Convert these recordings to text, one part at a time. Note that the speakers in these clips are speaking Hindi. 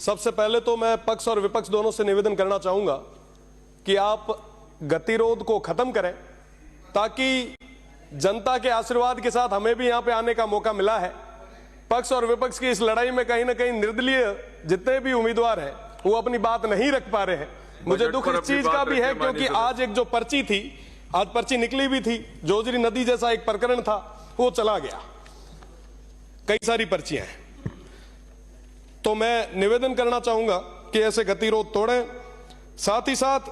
सबसे पहले तो मैं पक्ष और विपक्ष दोनों से निवेदन करना चाहूंगा कि आप गतिरोध को खत्म करें, ताकि जनता के आशीर्वाद के साथ हमें भी यहां पे आने का मौका मिला है। पक्ष और विपक्ष की इस लड़ाई में कहीं ना कहीं निर्दलीय जितने भी उम्मीदवार हैं वो अपनी बात नहीं रख पा रहे हैं। मुझे दुख इस चीज का भी है क्योंकि आज एक जो पर्ची थी, आज पर्ची निकली भी थी, जोजरी नदी जैसा एक प्रकरण था, वो चला गया। कई सारी पर्चियां हैं। तो मैं निवेदन करना चाहूंगा कि ऐसे गतिरोध तोड़ें। साथ ही साथ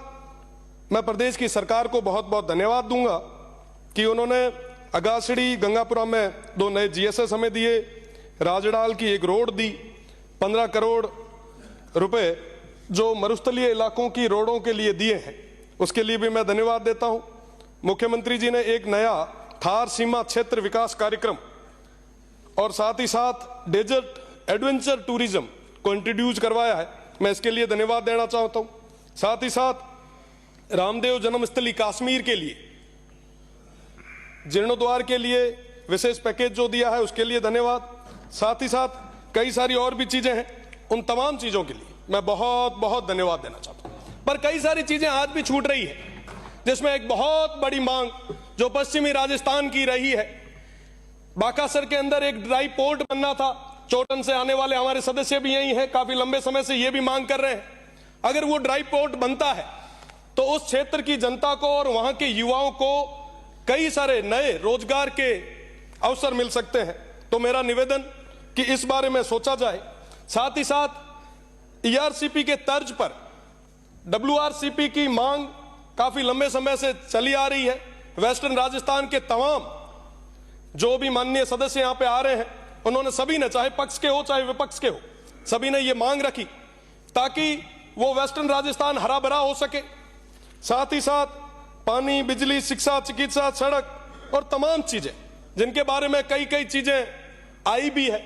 मैं प्रदेश की सरकार को बहुत बहुत धन्यवाद दूंगा कि उन्होंने अगासड़ी गंगापुरा में 2 नए जीएसएस हमें दिए, राजडाल की एक रोड दी, 15 करोड़ रुपए जो मरुस्थलीय इलाकों की रोडों के लिए दिए हैं, उसके लिए भी मैं धन्यवाद देता हूं। मुख्यमंत्री जी ने एक नया थार सीमा क्षेत्र विकास कार्यक्रम और साथ ही साथ डेजर्ट एडवेंचर टूरिज्म को इंट्रोड्यूस करवाया है, मैं इसके लिए धन्यवाद देना चाहता हूं। साथ ही साथ रामदेव जन्मस्थली कश्मीर के लिए जीर्णोद्वार के लिए विशेष पैकेज जो दिया है उसके लिए धन्यवाद। साथ ही साथ कई सारी और भी चीजें हैं, उन तमाम चीजों के लिए मैं बहुत बहुत धन्यवाद देना चाहता हूं। पर कई सारी चीजें आज भी छूट रही है, जिसमें एक बहुत बड़ी मांग जो पश्चिमी राजस्थान की रही है। बाकासर के अंदर एक ड्राई पोर्ट बनना था, चोटन से आने वाले हमारे सदस्य भी यही हैं, काफी लंबे समय से ये भी मांग कर रहे हैं। अगर वो ड्राई पोर्ट बनता है तो उस क्षेत्र की जनता को और वहां के युवाओं को कई सारे नए रोजगार के अवसर मिल सकते हैं। तो मेरा निवेदन कि इस बारे में सोचा जाए। साथ ही साथ ईआरसीपी के तर्ज पर डब्ल्यूआरसीपी की मांग काफी लंबे समय से चली आ रही है। वेस्टर्न राजस्थान के तमाम जो भी माननीय सदस्य यहां पे आ रहे हैं, उन्होंने सभी ने, चाहे पक्ष के हो चाहे विपक्ष के हो, सभी ने ये मांग रखी ताकि वो वेस्टर्न राजस्थान हरा भरा हो सके। साथ ही साथ पानी, बिजली, शिक्षा, चिकित्सा, सड़क और तमाम चीजें जिनके बारे में कई कई चीजें आई भी है।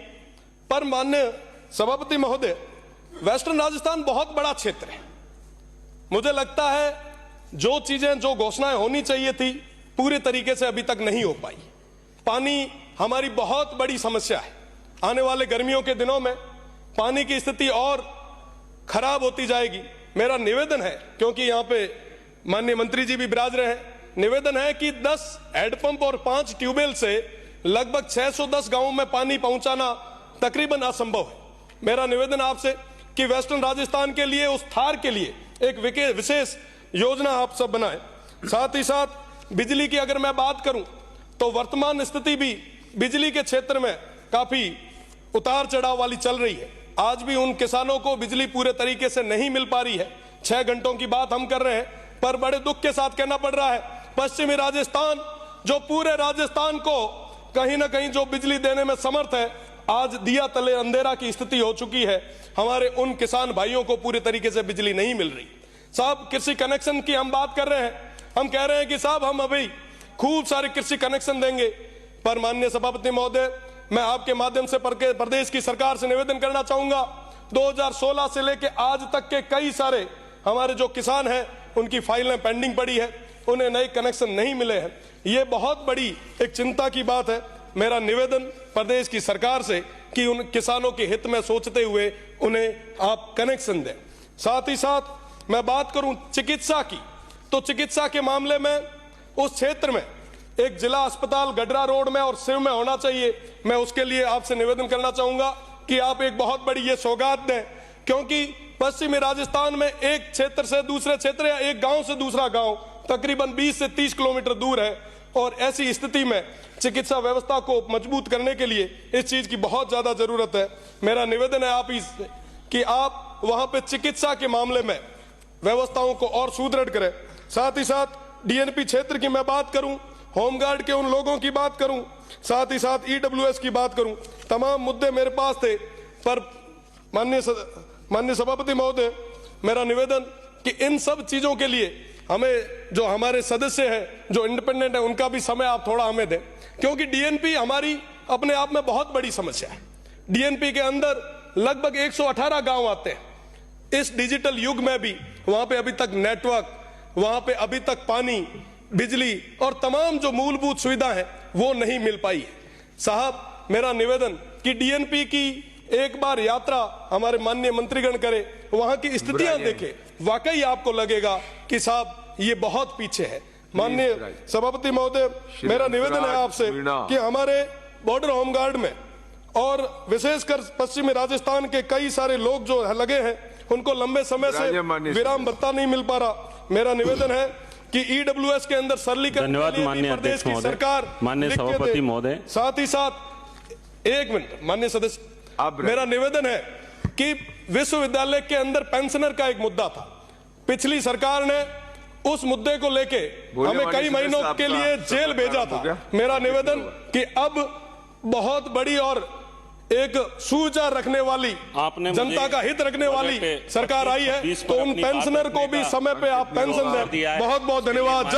पर माननीय सभापति महोदय, वेस्टर्न राजस्थान बहुत बड़ा क्षेत्र है। मुझे लगता है जो चीजें, जो घोषणाएं होनी चाहिए थी, पूरे तरीके से अभी तक नहीं हो पाई। पानी हमारी बहुत बड़ी समस्या है। आने वाले गर्मियों के दिनों में पानी की स्थिति और खराब होती जाएगी। मेरा निवेदन है, क्योंकि यहां पे माननीय मंत्री जी भी विराज रहे हैं, निवेदन है कि 10 हैंडपंप और 5 ट्यूबवेल से लगभग 610 गांवों में पानी पहुंचाना तकरीबन असंभव है। मेरा निवेदन आपसे कि वेस्टर्न राजस्थान के लिए, उस थार के लिए एक विशेष योजना आप सब बनाएं। साथ ही साथ बिजली की अगर मैं बात करूं तो वर्तमान स्थिति भी बिजली के क्षेत्र में काफी उतार चढ़ाव वाली चल रही है। आज भी उन किसानों को बिजली पूरे तरीके से नहीं मिल पा रही है। 6 घंटों की बात हम कर रहे हैं, पर बड़े दुख के साथ कहना पड़ रहा है, पश्चिमी राजस्थान जो पूरे राजस्थान को कहीं ना कहीं जो बिजली देने में समर्थ है, आज दिया तले अंधेरा की स्थिति हो चुकी है। हमारे उन किसान भाइयों को पूरे तरीके से बिजली नहीं मिल रही। साहब, कृषि कनेक्शन की हम बात कर रहे हैं, हम कह रहे हैं कि साहब हम अभी खूब सारे कृषि कनेक्शन देंगे। पर माननीय सभापति महोदय, मैं आपके माध्यम से प्रदेश की सरकार से निवेदन करना चाहूंगा, 2016 से लेकर आज तक के कई सारे हमारे जो किसान हैं उनकी फाइलें पेंडिंग पड़ी है, उन्हें नए कनेक्शन नहीं मिले हैं। ये बहुत बड़ी एक चिंता की बात है। मेरा निवेदन प्रदेश की सरकार से कि उन किसानों के हित में सोचते हुए उन्हें आप कनेक्शन दें। साथ ही साथ मैं बात करूं चिकित्सा की, तो चिकित्सा के मामले में उस क्षेत्र में एक जिला अस्पताल गडरा रोड में और सिव में होना चाहिए। मैं उसके लिए आपसे निवेदन करना चाहूंगा कि आप एक बहुत बड़ी ये सौगात दें, क्योंकि पश्चिमी राजस्थान में एक क्षेत्र से दूसरे क्षेत्र या एक गांव से दूसरा गांव तकरीबन 20 से 30 किलोमीटर दूर है, और ऐसी स्थिति में चिकित्सा व्यवस्था को मजबूत करने के लिए इस चीज की बहुत ज्यादा जरूरत है। मेरा निवेदन है आप कि आप वहां पे चिकित्सा के मामले में व्यवस्थाओं को और सुदृढ़ करें। साथ ही साथ डीएनपी क्षेत्र की मैं बात करूं, होमगार्ड के उन लोगों की बात करूं, साथ ही साथ ईडब्ल्यूएस की बात करूं, तमाम मुद्दे मेरे पास थे। पर माननीय सभापति महोदय, मेरा निवेदन कि इन सब चीजों के लिए हमें, जो हमारे सदस्य हैं जो इंडिपेंडेंट है, उनका भी समय आप थोड़ा हमें दें, क्योंकि डीएनपी हमारी अपने आप में बहुत बड़ी समस्या है। डीएनपी के अंदर लगभग 118 गांव आते हैं। इस डिजिटल युग में भी वहां पे अभी तक नेटवर्क, वहां पे अभी तक पानी, बिजली और तमाम जो मूलभूत सुविधा है वो नहीं मिल पाई है। साहब, मेरा निवेदन कि डीएनपी की एक बार यात्रा हमारे माननीय मंत्रीगण करे, वहां की स्थितियां देखे, वाकई आपको लगेगा कि साहब ये बहुत पीछे है। माननीय सभापति महोदय, मेरा निवेदन है आपसे कि हमारे बॉर्डर होमगार्ड में और विशेषकर पश्चिमी राजस्थान के कई सारे लोग जो लगे हैं, उनको लंबे समय से विराम भत्ता नहीं मिल पा रहा। मेरा निवेदन है कि ईडब्ल्यूएस के अंदर सरलीकरण, धन्यवाद माननीय प्रदेश अध्यक्ष की महोदय, सरकार माननीय सभापति महोदय, साथ ही साथ एक मिनट माननीय सदस्य, मेरा निवेदन है कि विश्वविद्यालय के अंदर पेंशनर का एक मुद्दा था, पिछली सरकार ने उस मुद्दे को लेके हमें कई महीनों के लिए जेल भेजा था। मेरा निवेदन कि अब बहुत बड़ी और एक सुविचार रखने वाली, जनता का हित रखने वाली सरकार आई है, तो उन पेंशनर को भी समय पे आप पेंशन दें। बहुत बहुत धन्यवाद। जय